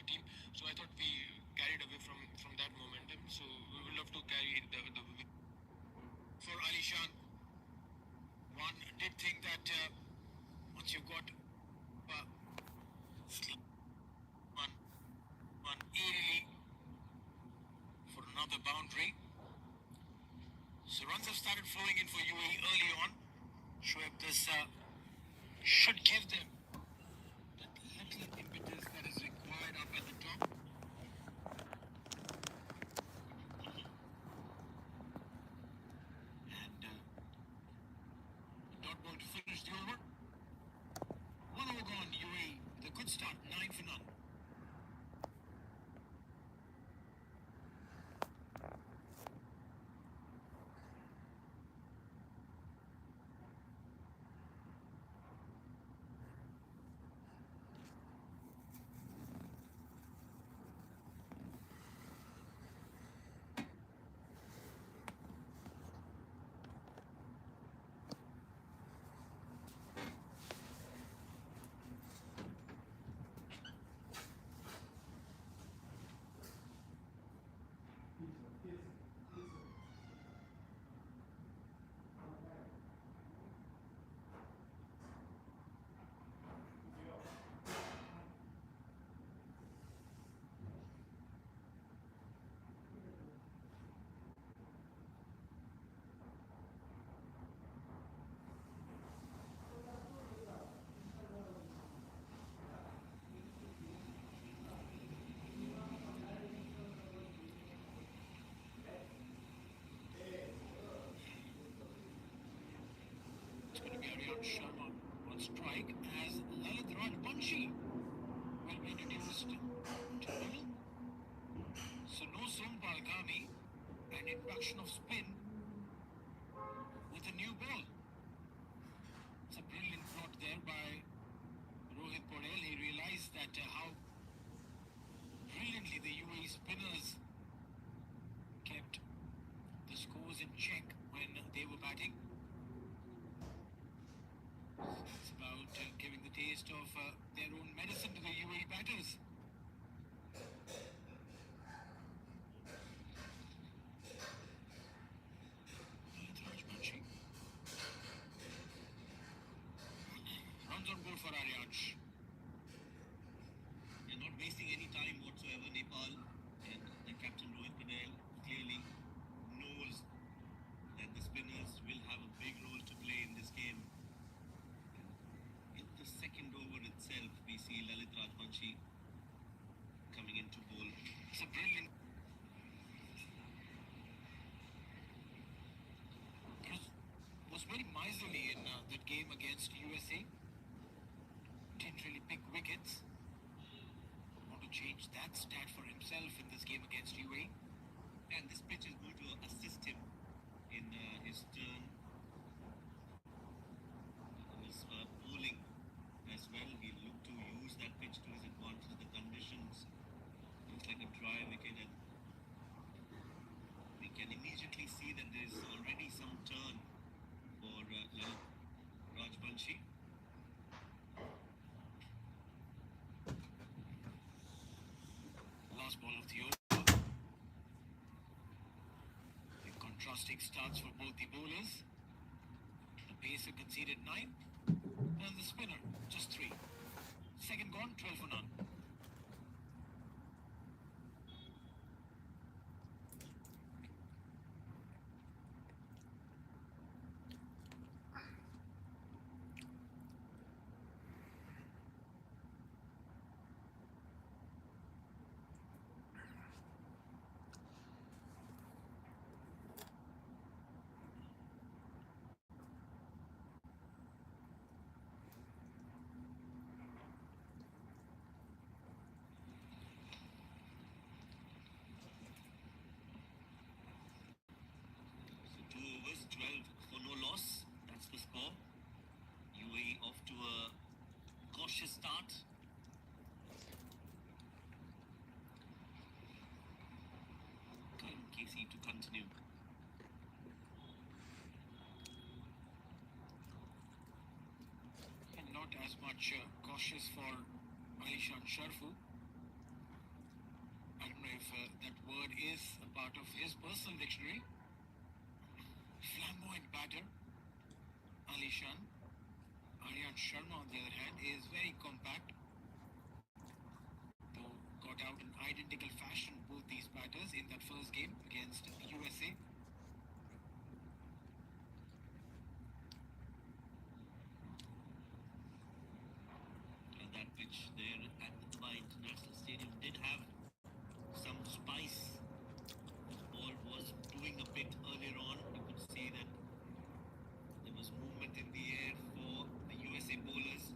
team. So I thought we carried away from that momentum. So we would love to carry the for Alishan. One did think that once you've got sleep one eerily for another boundary. So runs have started flowing in for UAE early on. Shoaib, this should give them that little impetus that is required up at the top. And not going to finish the over. One over gone, UAE with a good start, 9 for none. It's going to be Aryan Sharma on strike as Lalit Rajbanshi will be introduced to middle. So no Sompal Ghani and introduction of spin with a new ball. It's a brilliant plot there by Rohit Patel. He realized that how brilliantly the UAE spinners kept the scores in check when they were batting. It's about giving the taste of their own medicine to the UAE batters. Rajbanshi. Runs on board for Aryansh. They're not wasting any time whatsoever, Nepal, and the captain Rohit Patel clearly knows that the spinners will have a big role to play in this game. In the second over itself, we see Lalit Rajbanshi coming into bowl. It's a brilliant. Was very miserly in that game against USA. Didn't really pick wickets. Want to change that stat for himself in this game against UAE. And this pitch is going to assist him in his turn, his bowling as well. He'll look to use that pitch to his advantage. The conditions looks like a dry wicket, and we can immediately see that there is already some turn for Lalit Rajbanshi. Last ball of the over. The contrasting starts for both the bowlers. The pacer conceded 9 and the spinner just 3. Second gone, 12 for none. So 2 overs, 12 for no loss. That's the score. UAE off to a cautious start. Casey to continue. And not as much cautious for Alishan Sharfu. part of his personal dictionary. Flamboyant batter, Alishan. Aryan Sharma, on the other hand, is very compact, though got out in identical fashion, both these batters, in that first game against USA. That pitch there at the Dubai International Stadium did have some spice. The ball was doing a bit earlier on. You could see that there was movement in the air for the USA bowlers.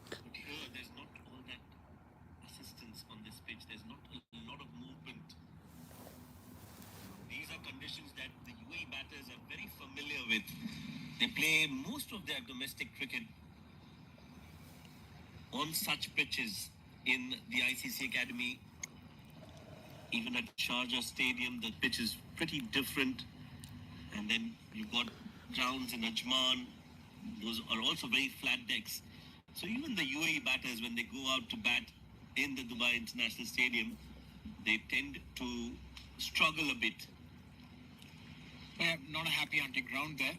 But here, there's not all that assistance on this pitch. There's not a lot of movement. These are conditions that the UAE batters are very familiar with. They play most of their domestic cricket on such pitches in the ICC Academy. Even at Sharjah Stadium, the pitch is pretty different. And then you've got grounds in Ajman. Those are also very flat decks. So even the UAE batters, when they go out to bat in the Dubai International Stadium, they tend to struggle a bit. Yeah, not a happy hunting ground there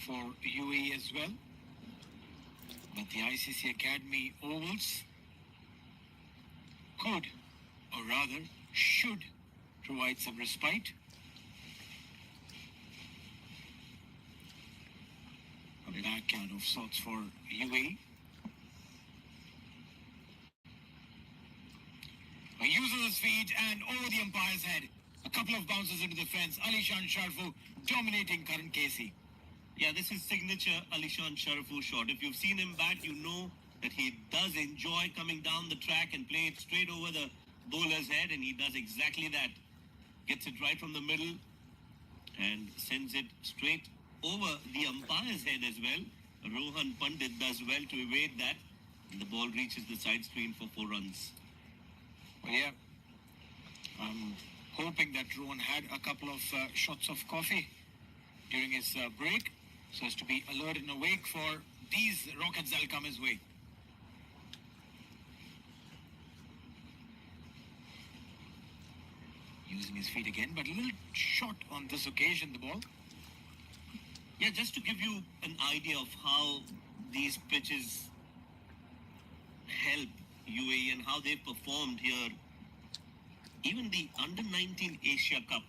for UAE as well. But the ICC Academy ovals could, or rather should, provide some respite. A backhand of sorts for UAE. He uses his feet and over the umpire's head. A couple of bounces into the fence. Alishan Sharfu dominating Karan Casey. Yeah, this is signature Alishan Sharafu shot. If you've seen him bat, you know that he does enjoy coming down the track and play it straight over the bowler's head, and he does exactly that. Gets it right from the middle and sends it straight over the umpire's head as well. Rohan Pandit does well to evade that, and the ball reaches the side screen for 4 runs. Well, yeah, I'm hoping that Rohan had a couple of shots of coffee during his break, so as to be alert and awake for these rockets that'll come his way. Using his feet again, but a little short on this occasion, the ball. Yeah, just to give you an idea of how these pitches help UAE and how they've performed here, even the Under-19 Asia Cup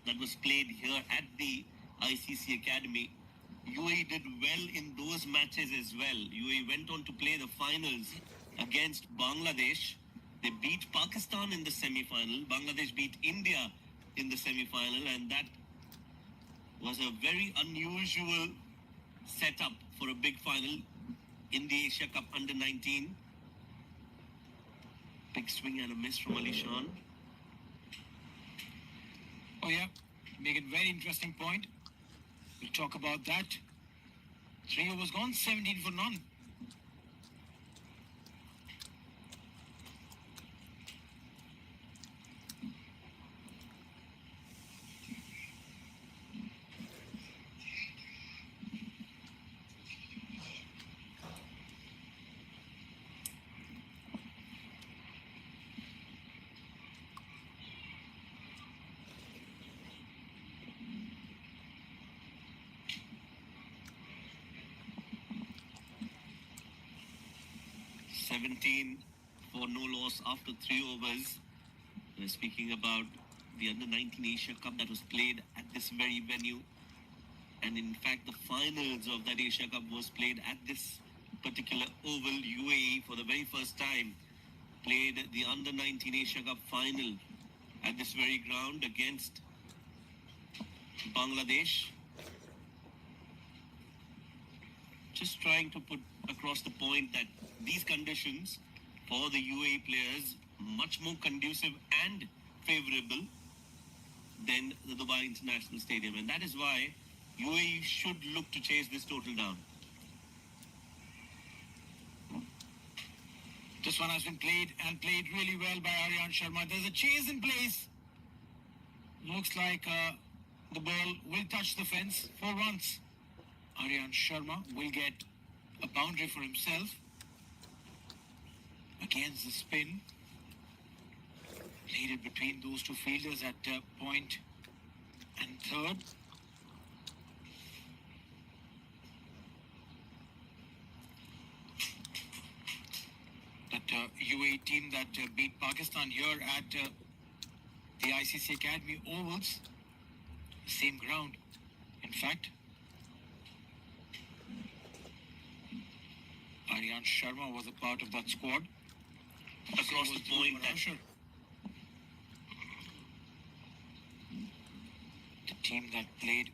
that was played here at the ICC Academy, UAE did well in those matches as well. UAE went on to play the finals against Bangladesh. They beat Pakistan in the semi-final. Bangladesh beat India in the semi-final, and that was a very unusual setup for a big final in the Asia Cup Under-19. Big swing and a miss from Alishan. Oh yeah, make it very interesting point. We'll talk about that. 3 overs gone, 17 for none. $17 for no loss after 3 overs. We're speaking about the Under-19 Asia Cup that was played at this very venue. And in fact, the finals of that Asia Cup was played at this particular oval. UAE, for the very first time, played the Under-19 Asia Cup final at this very ground against Bangladesh. Just trying to put across the point that these conditions for the UAE players much more conducive and favorable than the Dubai International Stadium, and that is why UAE should look to chase this total down. This one has been played and played really well by Aryan Sharma. There's a chase in place. Looks like the ball will touch the fence for once. Aryan Sharma will get a boundary for himself against the spin Played it between those two fielders at point and third. That UAE team that beat Pakistan here at the ICC Academy Ovals, same ground. In fact, Aryan Sharma was a part of that squad. Across the point, the team that played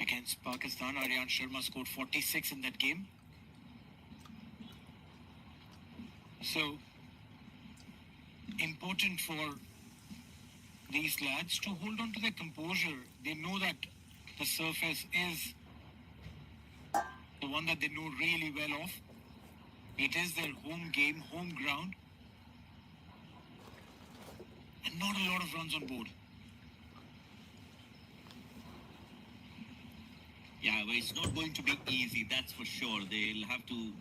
against Pakistan, Aryan Sharma scored 46 in that game. So, important for these lads to hold on to their composure. They know that the surface is the one that they know really well of. It is their home game, home ground, and not a lot of runs on board. Yeah, well, it's not going to be easy, that's for sure. They'll have to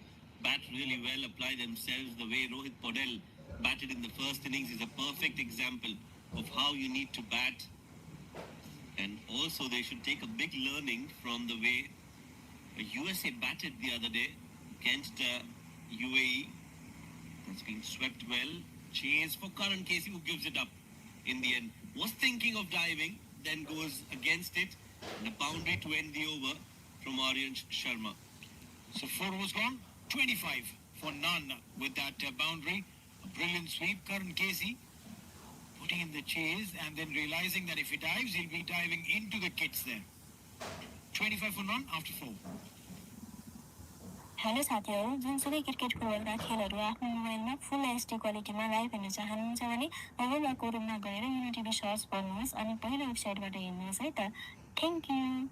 bat really well, apply themselves. The way Rohit Podel batted in the first innings is a perfect example of how you need to bat. And also, they should take a big learning from the way USA batted the other day against UAE. That's been swept well. Chase for Karan Casey, who gives it up in the end. Was thinking of diving, then goes against it. And a boundary to end the over from Aryan Sharma. So 4 overs gone, 25 for none with that boundary. A brilliant sweep. Karan Casey putting in the chase and then realizing that if he dives, he'll be diving into the kits there. 25 for none after 4. Hello साथीहरू, जुनसुकै क्रिकेटको वर्ल्डका खेलहरू आफ्नो मोबाइलमा full HD क्वालिटीमा live हेर्न चाहनुहुन्छ भने मोबाइलमा कोरुममा गएर युनिटिभी सर्च गर्नुहोस् अनि पहिलो वेबसाइटबाट हेर्नुहोस् है त। Thank you.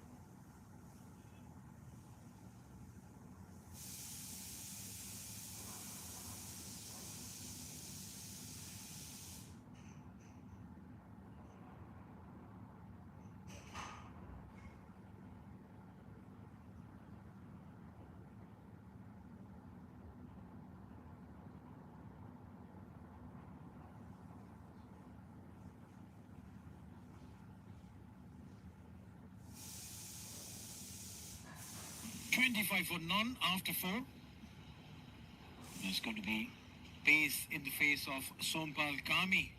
25 for none after 4. There's going to be pace in the face of Sompal Kami.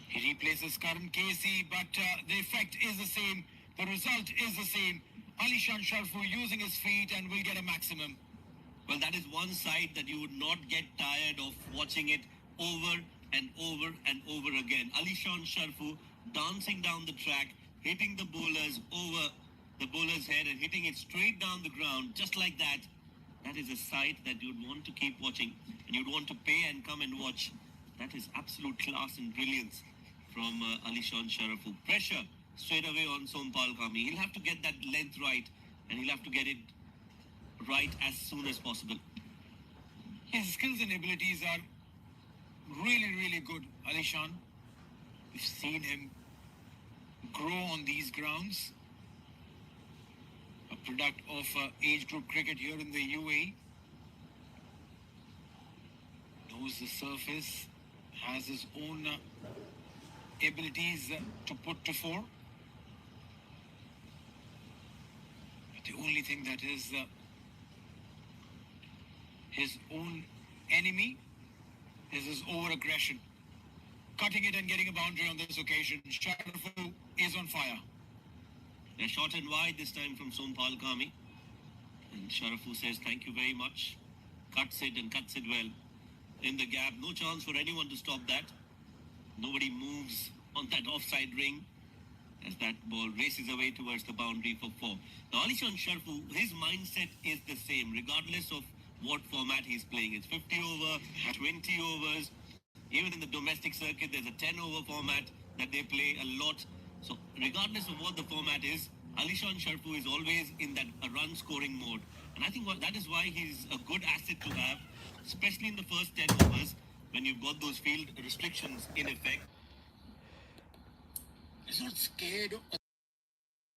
He replaces Karan Casey, but the effect is the same. The result is the same. Alishan Sharfu using his feet and will get a maximum. Well, that is one side that you would not get tired of watching it over and over and over again. Alishan Sharfu dancing down the track, hitting the bowlers over the bowler's head and hitting it straight down the ground, just like that. That is a sight that you'd want to keep watching and you'd want to pay and come and watch. That is absolute class and brilliance from Alishan Sharfu. Pressure straight away on Sompal Kami. He'll have to get that length right and he'll have to get it right as soon as possible. His skills and abilities are really, really good, Alishan. We've seen him grow on these grounds. A product of age group cricket here in the UAE. Knows the surface, has his own abilities to put to fore. But the only thing that is his own enemy is his over-aggression. Cutting it and getting a boundary on this occasion. Sharfu is on fire. They're short and wide this time from Sompal Kami. And Sharfu says thank you very much. Cuts it and cuts it well. In the gap, no chance for anyone to stop that. Nobody moves on that offside ring as that ball races away towards the boundary for 4. Now Alishan Sharfu, his mindset is the same regardless of what format he's playing. It's 50 over, 20 overs. Even in the domestic circuit, there's a 10 over format that they play a lot. So regardless of what the format is, Alishan Sharfu is always in that run scoring mode. And I think that is why he's a good asset to have, especially in the first 10 overs when you've got those field restrictions in effect. He's not scared of